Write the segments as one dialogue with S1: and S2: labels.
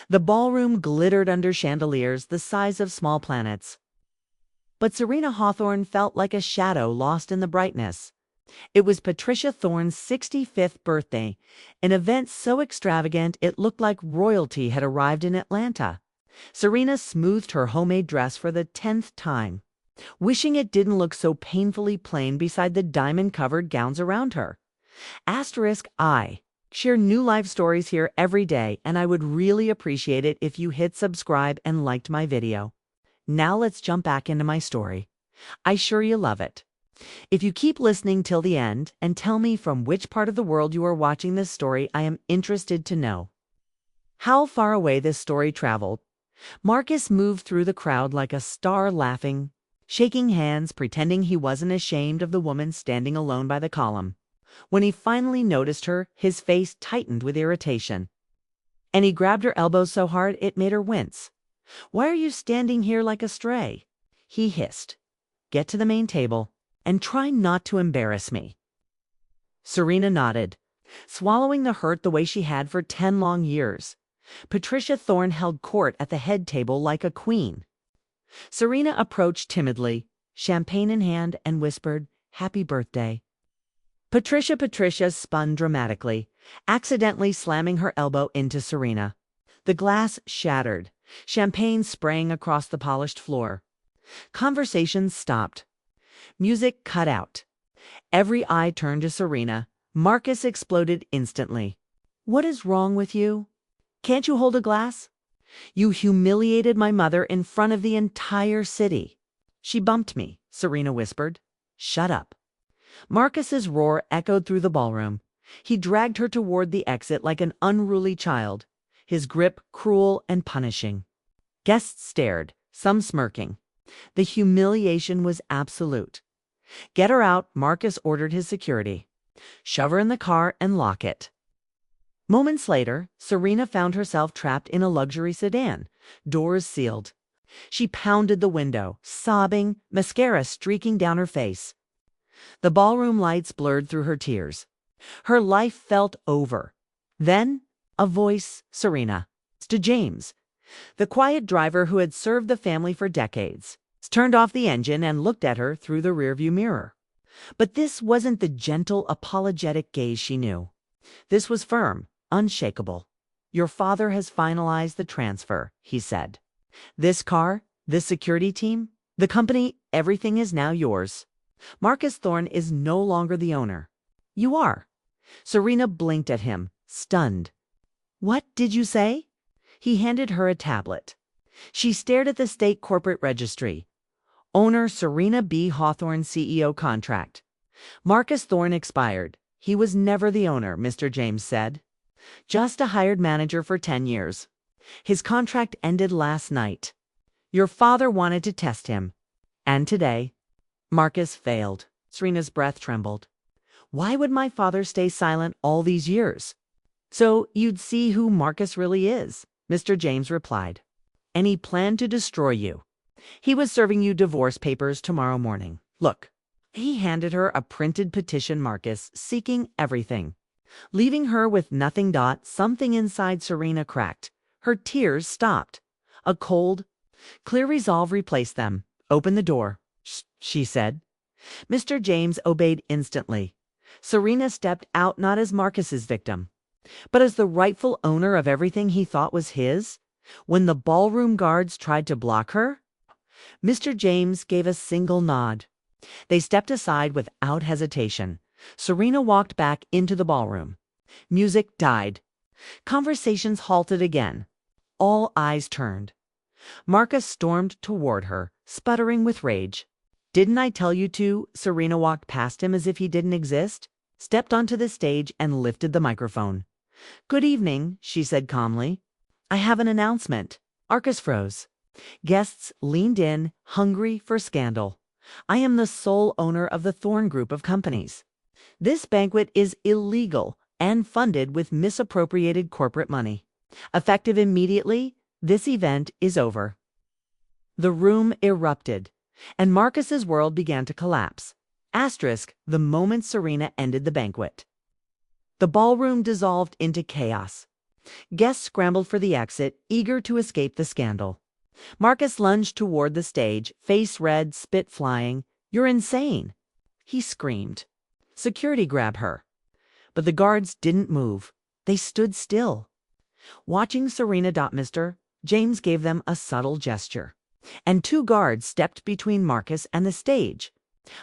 S1: The ballroom glittered under chandeliers the size of small planets. But Serena Hawthorne felt like a shadow lost in the brightness. It was Patricia Thorne's 65th birthday, an event so extravagant it looked like royalty had arrived in Atlanta. Serena smoothed her homemade dress for the 10th time, wishing it didn't look so painfully plain beside the diamond-covered gowns around her. I share new life stories here every day, and I would really appreciate it if you hit subscribe and liked my video. Now let's jump back into my story. I'm sure you'll love it. If you keep listening till the end and tell me from which part of the world you are watching this story, I am interested to know how far away this story traveled. Marcus moved through the crowd like a star, laughing, shaking hands, pretending he wasn't ashamed of the woman standing alone by the column. When he finally noticed her, his face tightened with irritation, and he grabbed her elbow so hard it made her wince. "Why are you standing here like a stray?" he hissed. "Get to the main table and try not to embarrass me." Serena nodded, swallowing the hurt the way she had for 10 long years. Patricia Thorne held court at the head table like a queen. Serena approached timidly, champagne in hand, and whispered, "Happy birthday." Patricia spun dramatically, accidentally slamming her elbow into Serena. The glass shattered, champagne spraying across the polished floor. Conversation stopped. Music cut out. Every eye turned to Serena. Marcus exploded instantly. "What is wrong with you? Can't you hold a glass? You humiliated my mother in front of the entire city." "She bumped me," Serena whispered. "Shut up." Marcus's roar echoed through the ballroom. He dragged her toward the exit like an unruly child, his grip cruel and punishing. Guests stared, some smirking. The humiliation was absolute. "Get her out," Marcus ordered his security. "Shove her in the car and lock it." Moments later, Serena found herself trapped in a luxury sedan, doors sealed. She pounded the window, sobbing, mascara streaking down her face. The ballroom lights blurred through her tears. Her life felt over. Then, a voice, "Serena." To James, the quiet driver who had served the family for decades, turned off the engine and looked at her through the rearview mirror. But this wasn't the gentle, apologetic gaze she knew. This was firm, unshakable. "Your father has finalized the transfer," he said. "This car, this security team, the company, everything is now yours. Marcus Thorne is no longer the owner. You are." Serena blinked at him, stunned. "What did you say?" He handed her a tablet. She stared at the state corporate registry. "Owner Serena B. Hawthorne, CEO contract. Marcus Thorne expired. He was never the owner," Mr. James said. "Just a hired manager for 10 years. His contract ended last night. Your father wanted to test him. And today, Marcus failed." Serena's breath trembled. "Why would my father stay silent all these years?" "So you'd see who Marcus really is," Mr. James replied. "And he planned to destroy you. He was serving you divorce papers tomorrow morning. Look." He handed her a printed petition, Marcus seeking everything, leaving her with nothing. Something inside Serena cracked. Her tears stopped. A cold, clear resolve replaced them. "Open the door," she said. Mr. James obeyed instantly. Serena stepped out not as Marcus's victim, but as the rightful owner of everything he thought was his. When the ballroom guards tried to block her, Mr. James gave a single nod. They stepped aside without hesitation. Serena walked back into the ballroom. Music died. Conversations halted again. All eyes turned. Marcus stormed toward her, sputtering with rage. "Didn't I tell you to?" Serena walked past him as if he didn't exist, stepped onto the stage, and lifted the microphone. "Good evening," she said calmly. "I have an announcement." Marcus froze. Guests leaned in, hungry for scandal. "I am the sole owner of the Thorne Group of companies. This banquet is illegal and funded with misappropriated corporate money. Effective immediately, this event is over." The room erupted, and Marcus's world began to collapse. The moment Serena ended the banquet. The ballroom dissolved into chaos. Guests scrambled for the exit, eager to escape the scandal. Marcus lunged toward the stage, face red, spit flying. "You're insane!" he screamed. Security grabbed her. But the guards didn't move. They stood still. Watching Serena. Mr. James gave them a subtle gesture, and two guards stepped between Marcus and the stage,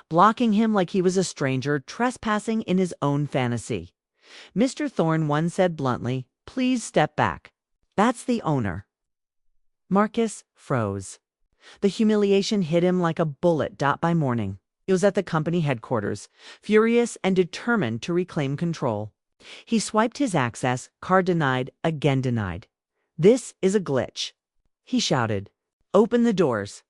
S1: blocking him like he was a stranger trespassing in his own fantasy. Mr. Thorne, one said bluntly, "Please step back. That's the owner." Marcus froze. The humiliation hit him like a bullet. By morning, he was at the company headquarters, furious and determined to reclaim control. He swiped his access, card denied, again denied. "This is a glitch," he shouted. "Open the doors."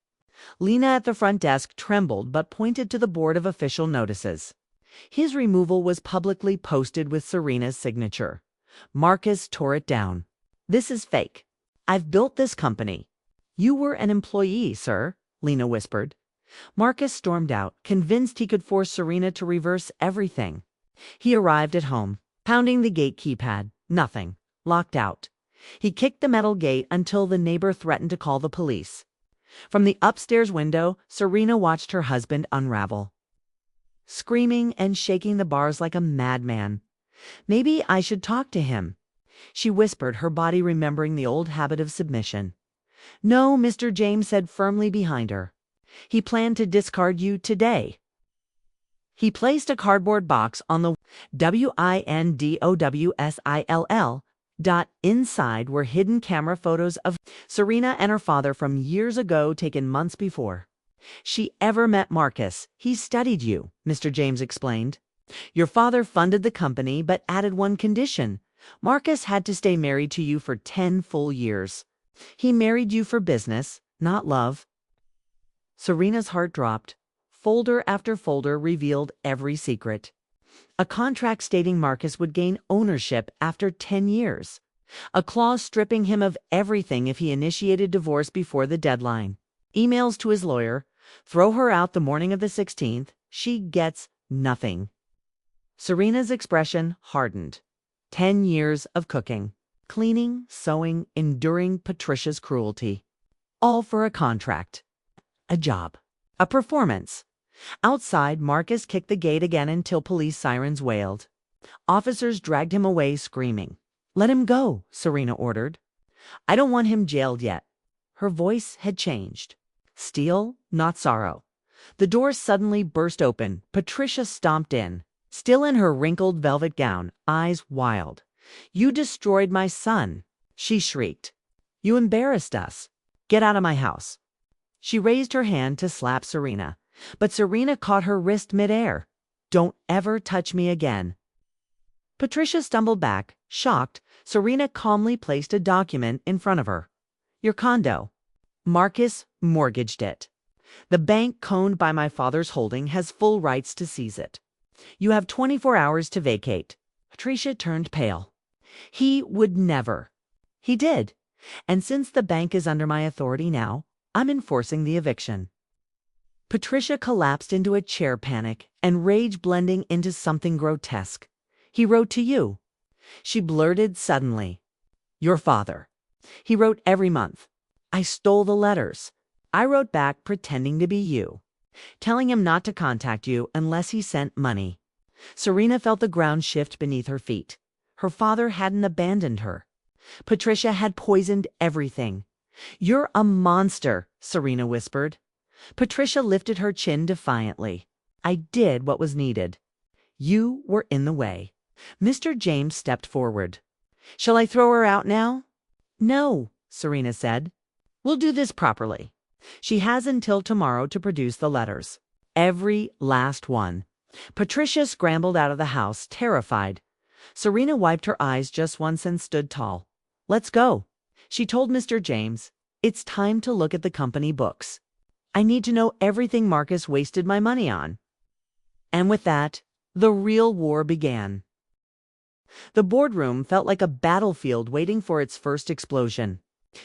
S1: Lena at the front desk trembled but pointed to the board of official notices. His removal was publicly posted with Serena's signature. Marcus tore it down. "This is fake. I've built this company." "You were an employee, sir," Lena whispered. Marcus stormed out, convinced he could force Serena to reverse everything. He arrived at home, pounding the gate keypad. Nothing. Locked out. He kicked the metal gate until the neighbor threatened to call the police. From the upstairs window, Serena watched her husband unravel, screaming and shaking the bars like a madman. "Maybe I should talk to him," she whispered, her body remembering the old habit of submission. "No," Mr. James said firmly behind her. "He planned to discard you today." He placed a cardboard box on the WINDOWSILL. Inside were hidden camera photos of Serena and her father from years ago, taken months before. "She ever met Marcus. He studied you," Mr. James explained. "Your father funded the company but added one condition. Marcus had to stay married to you for 10 full years. He married you for business, not love." Serena's heart dropped. Folder after folder revealed every secret. A contract stating Marcus would gain ownership after 10 years. A clause stripping him of everything if he initiated divorce before the deadline. Emails to his lawyer. Throw her out the morning of the 16th. She gets nothing. Serena's expression hardened. 10 years of cooking, cleaning, sewing, enduring Patricia's cruelty. All for a contract. A job. A performance. Outside, Marcus kicked the gate again until police sirens wailed. Officers dragged him away screaming. "Let him go," Serena ordered. "I don't want him jailed yet." Her voice had changed. Steel, not sorrow. The door suddenly burst open. Patricia stomped in, still in her wrinkled velvet gown, eyes wild. "You destroyed my son," she shrieked. "You embarrassed us. Get out of my house." She raised her hand to slap Serena, but Serena caught her wrist midair. "Don't ever touch me again." Patricia stumbled back, shocked. Serena calmly placed a document in front of her. "Your condo. Marcus mortgaged it. The bank owned by my father's holding has full rights to seize it. You have 24 hours to vacate." Patricia turned pale. "He would never." "He did. And since the bank is under my authority now, I'm enforcing the eviction." Patricia collapsed into a chair, panic and rage blending into something grotesque. "He wrote to you," she blurted suddenly. "Your father. He wrote every month. I stole the letters. I wrote back pretending to be you, telling him not to contact you unless he sent money." Serena felt the ground shift beneath her feet. Her father hadn't abandoned her. Patricia had poisoned everything. "You're a monster," Serena whispered. Patricia lifted her chin defiantly. "I did what was needed. You were in the way." Mr. James stepped forward. "Shall I throw her out now?" "No," Serena said. "We'll do this properly. She has until tomorrow to produce the letters. Every last one." Patricia scrambled out of the house, terrified. Serena wiped her eyes just once and stood tall. "Let's go." She told Mr. James, "It's time to look at the company books. I need to know everything Marcus wasted my money on." And with that, the real war began. The boardroom felt like a battlefield waiting for its first explosion.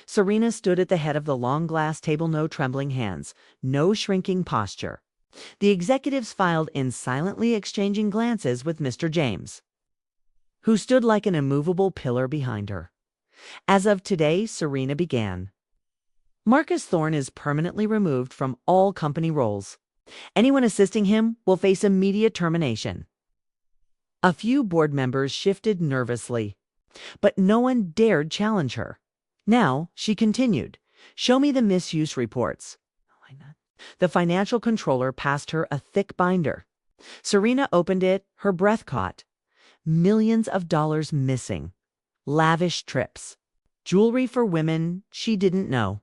S1: Serena stood at the head of the long glass table, no trembling hands, no shrinking posture. The executives filed in silently, exchanging glances with Mr. James, who stood like an immovable pillar behind her. As of today, Serena began. Marcus Thorne is permanently removed from all company roles. Anyone assisting him will face immediate termination. A few board members shifted nervously, but no one dared challenge her. Now, she continued, show me the misuse reports. The financial controller passed her a thick binder. Serena opened it, her breath caught. Millions of dollars missing. Lavish trips. Jewelry for women she didn't know.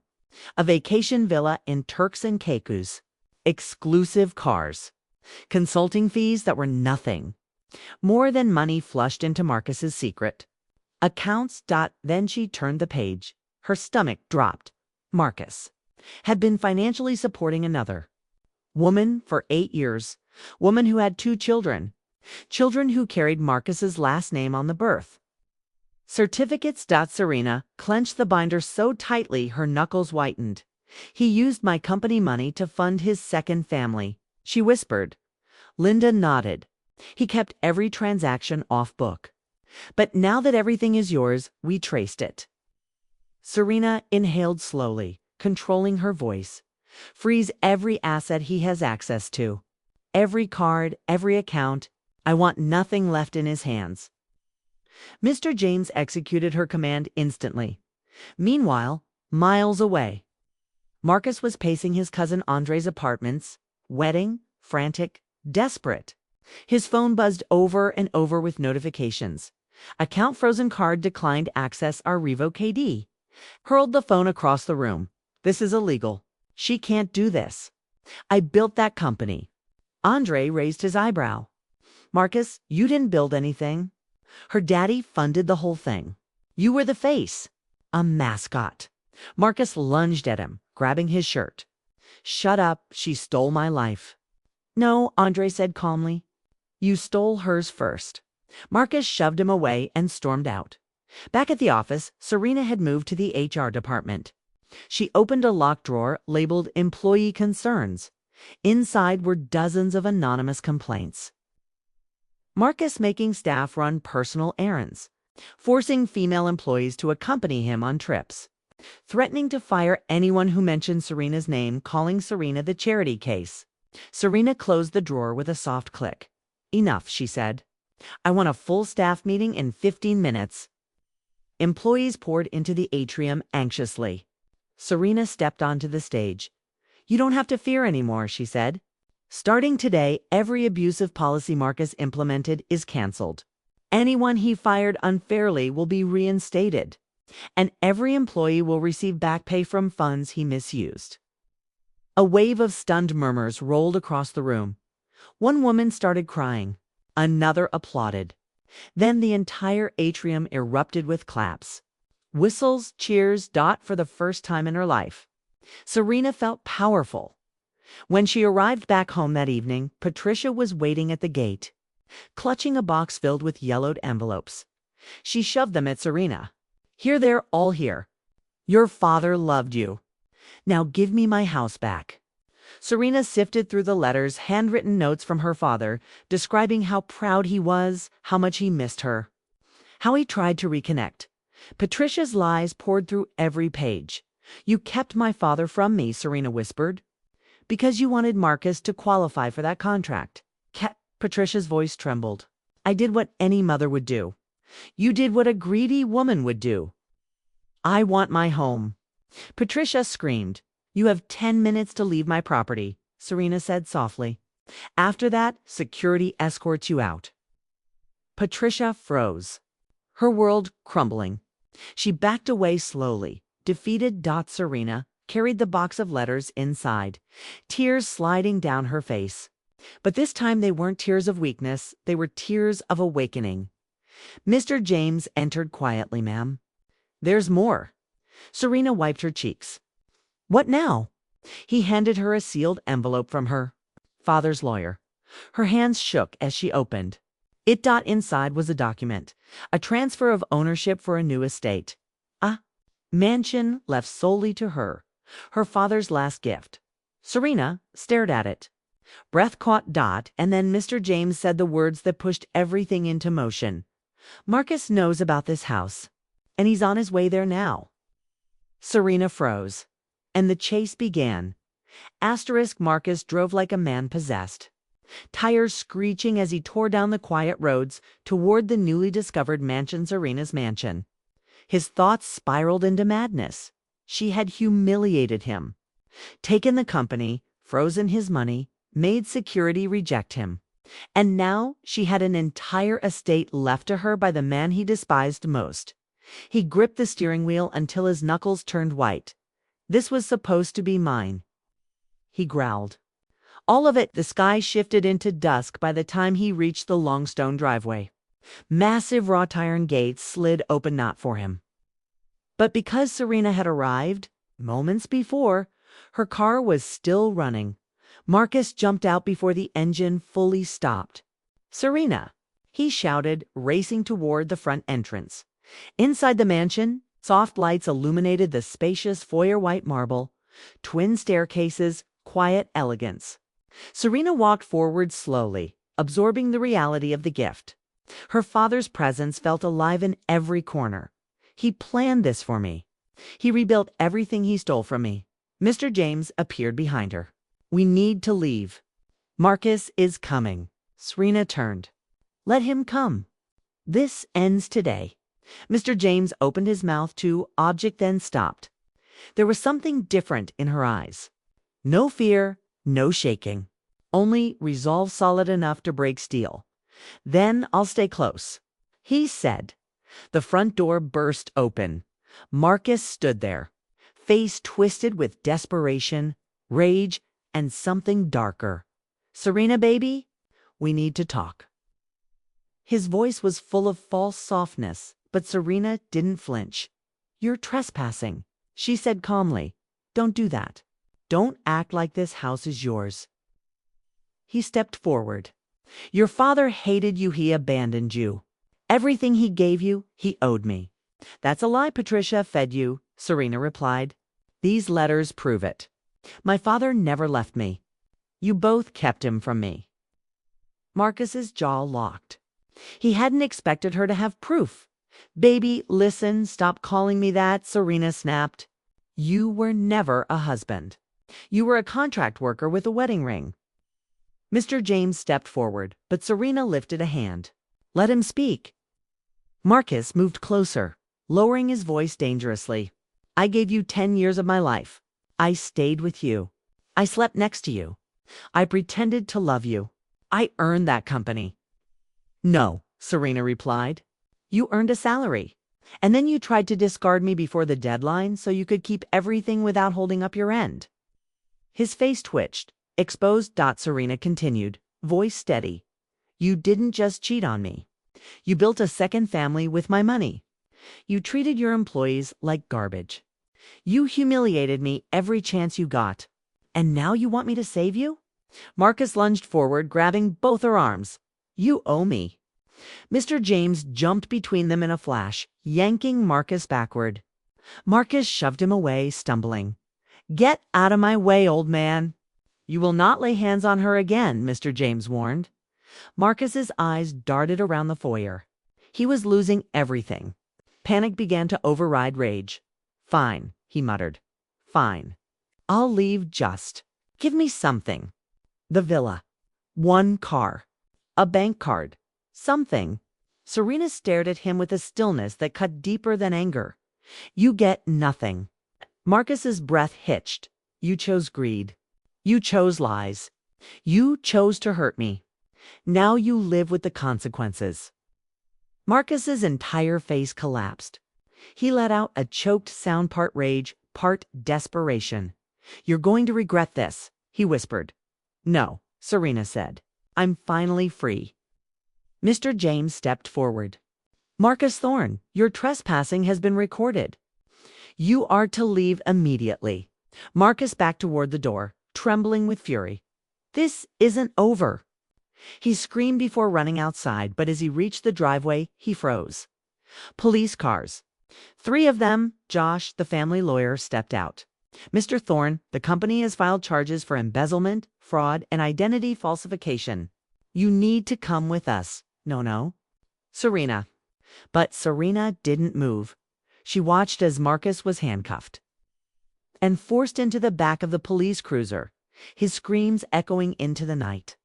S1: A vacation villa in Turks and Caicos. Exclusive cars. Consulting fees that were nothing. More than money flushed into Marcus's secret. Accounts. Then she turned the page. Her stomach dropped. Marcus had been financially supporting another woman for 8 years. Woman who had 2 children. Children who carried Marcus's last name on the birth certificates. Serena clenched the binder so tightly her knuckles whitened. He used my company money to fund his second family, she whispered. Linda nodded. He kept every transaction off book. But now that everything is yours, we traced it. Serena inhaled slowly, controlling her voice. Freeze every asset he has access to. Every card, every account. I want nothing left in his hands. Mr. James executed her command instantly. Meanwhile, miles away, Marcus was pacing his cousin Andre's apartments, wedding, frantic, desperate. His phone buzzed over and over with notifications. Account frozen, card declined, access Arrivo KD. Hurled the phone across the room. This is illegal. She can't do this. I built that company. Andre raised his eyebrow. Marcus, you didn't build anything. Her daddy funded the whole thing. You were the face. A mascot. Marcus lunged at him, grabbing his shirt. Shut up, she stole my life. No, Andre said calmly. You stole hers first. Marcus shoved him away and stormed out. Back at the office, Serena had moved to the HR department. She opened a locked drawer labeled Employee Concerns. Inside were dozens of anonymous complaints. Marcus making staff run personal errands, forcing female employees to accompany him on trips, threatening to fire anyone who mentioned Serena's name, calling Serena the charity case. Serena closed the drawer with a soft click. Enough, she said. I want a full staff meeting in 15 minutes. Employees poured into the atrium anxiously. Serena stepped onto the stage. You don't have to fear anymore, she said. Starting today, every abusive policy Marcus implemented is canceled. Anyone he fired unfairly will be reinstated, and every employee will receive back pay from funds he misused. A wave of stunned murmurs rolled across the room. One woman started crying. Another applauded. Then the entire atrium erupted with claps. Whistles, cheers. For the first time in her life, Serena felt powerful. When she arrived back home that evening, Patricia was waiting at the gate, clutching a box filled with yellowed envelopes. She shoved them at Serena. Here, they're all here. Your father loved you. Now give me my house back. Serena sifted through the letters, handwritten notes from her father, describing how proud he was, how much he missed her, how he tried to reconnect. Patricia's lies poured through every page. You kept my father from me, Serena whispered, because you wanted Marcus to qualify for that contract. Patricia's voice trembled. I did what any mother would do. You did what a greedy woman would do. I want my home. Patricia screamed. You have 10 minutes to leave my property, Serena said softly. After that, security escorts you out. Patricia froze, her world crumbling. She backed away slowly, defeated. Serena carried the box of letters inside, tears sliding down her face. But this time they weren't tears of weakness, they were tears of awakening. Mr. James entered quietly. Ma'am. There's more. Serena wiped her cheeks. What now? He handed her a sealed envelope from her father's lawyer. Her hands shook as she opened. Inside was a document, a transfer of ownership for a new estate. A mansion left solely to her, her father's last gift. Serena stared at it. Breath caught. And then Mr. James said the words that pushed everything into motion. Marcus knows about this house. and he's on his way there now. Serena froze, and the chase began. Marcus drove like a man possessed, tires screeching as he tore down the quiet roads toward the newly discovered mansion, Serena's mansion. His thoughts spiraled into madness. She had humiliated him, taken the company, frozen his money, made security reject him. And now she had an entire estate left to her by the man he despised most. He gripped the steering wheel until his knuckles turned white. This was supposed to be mine, he growled. All of it. The sky shifted into dusk by the time he reached the long stone driveway. Massive wrought iron gates slid open not for him. But because Serena had arrived moments before, her car was still running. Marcus jumped out before the engine fully stopped. "Serena!" he shouted, racing toward the front entrance. Inside the mansion, soft lights illuminated the spacious foyer, white marble, twin staircases, quiet elegance. Serena walked forward slowly, absorbing the reality of the gift. Her father's presence felt alive in every corner. "He planned this for me. He rebuilt everything he stole from me." Mr. James appeared behind her. "We need to leave. Marcus is coming." Serena turned. "Let him come. This ends today." Mr. James opened his mouth to object, then stopped. There was something different in her eyes. No fear, no shaking. Only resolve solid enough to break steel. "Then I'll stay close," he said. The front door burst open. Marcus stood there, face twisted with desperation, rage, and something darker. "Serena, baby, we need to talk." His voice was full of false softness, but Serena didn't flinch. "You're trespassing," she said calmly. "Don't do that. Don't act like this house is yours." He stepped forward. "Your father hated you. He abandoned you. Everything he gave you, he owed me." "That's a lie Patricia fed you," Serena replied. "These letters prove it. My father never left me. You both kept him from me." Marcus's jaw locked. He hadn't expected her to have proof. "Baby, listen, stop calling me that," Serena snapped. "You were never a husband. You were a contract worker with a wedding ring." Mr. James stepped forward, but Serena lifted a hand. "Let him speak." Marcus moved closer, lowering his voice dangerously. "I gave you 10 years of my life. I stayed with you. I slept next to you. I pretended to love you. I earned that company." "No," Serena replied. "You earned a salary. And then you tried to discard me before the deadline so you could keep everything without holding up your end." His face twitched. Exposed. Serena continued, voice steady. "You didn't just cheat on me. You built a second family with my money. You treated your employees like garbage. You humiliated me every chance you got. And now you want me to save you?" Marcus lunged forward, grabbing both her arms. "You owe me." Mr. James jumped between them in a flash, yanking Marcus backward. Marcus shoved him away, stumbling. "Get out of my way, old man." "You will not lay hands on her again," Mr. James warned. Marcus's eyes darted around the foyer. He was losing everything. Panic began to override rage. "Fine," he muttered. "Fine. I'll leave. Just give me something. The villa. One car. A bank card. Something." Serena stared at him with a stillness that cut deeper than anger. "You get nothing." Marcus's breath hitched. "You chose greed. You chose lies. You chose to hurt me. Now you live with the consequences." Marcus's entire face collapsed. He let out a choked sound, part rage, part desperation. "You're going to regret this," he whispered. "No," Serena said. "I'm finally free." Mr. James stepped forward. "Marcus Thorne, your trespassing has been recorded. You are to leave immediately." Marcus backed toward the door, trembling with fury. "This isn't over." He screamed before running outside, but as he reached the driveway, he froze. Police cars. 3 of them. Josh, the family lawyer, stepped out. "Mr. Thorne, the company has filed charges for embezzlement, fraud, and identity falsification. You need to come with us." "No. Serena." But Serena didn't move. She watched as Marcus was handcuffed and forced into the back of the police cruiser, his screams echoing into the night,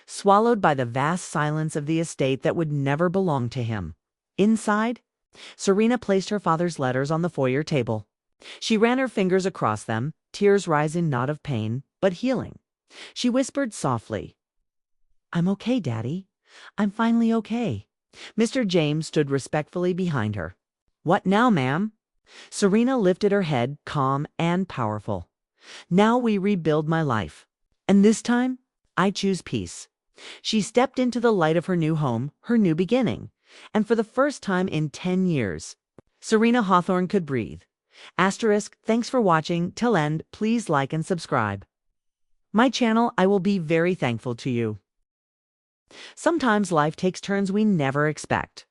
S1: swallowed by the vast silence of the estate that would never belong to him. Inside, Serena placed her father's letters on the foyer table. She ran her fingers across them, tears rising not of pain, but healing. She whispered softly, "I'm okay, Daddy. I'm finally okay." Mr. James stood respectfully behind her. "What now, ma'am?" Serena lifted her head, calm and powerful. "Now we rebuild my life. And this time, I choose peace." She stepped into the light of her new home, her new beginning. And for the first time in 10 years, Serena Hawthorne could breathe. Thanks for watching. Till end, please like and subscribe my channel. I will be very thankful to you. Sometimes life takes turns we never expect.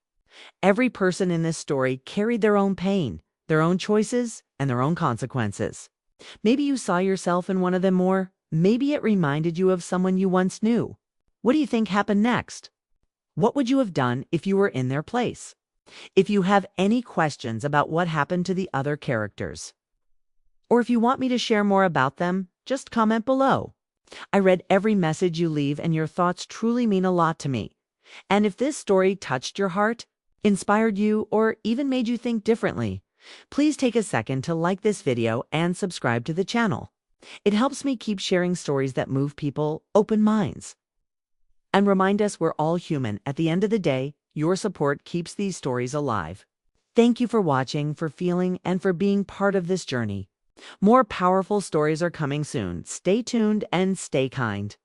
S1: Every person in this story carried their own pain, their own choices, and their own consequences. Maybe you saw yourself in one of them, or maybe it reminded you of someone you once knew. What do you think happened next? What would you have done if you were in their place? If you have any questions about what happened to the other characters, or if you want me to share more about them, just comment below. I read every message you leave, and your thoughts truly mean a lot to me. And if this story touched your heart, inspired you, or even made you think differently, please take a second to like this video and subscribe to the channel. It helps me keep sharing stories that move people, open minds, and remind us we're all human. At the end of the day, your support keeps these stories alive. Thank you for watching, for feeling, and for being part of this journey. More powerful stories are coming soon. Stay tuned and stay kind.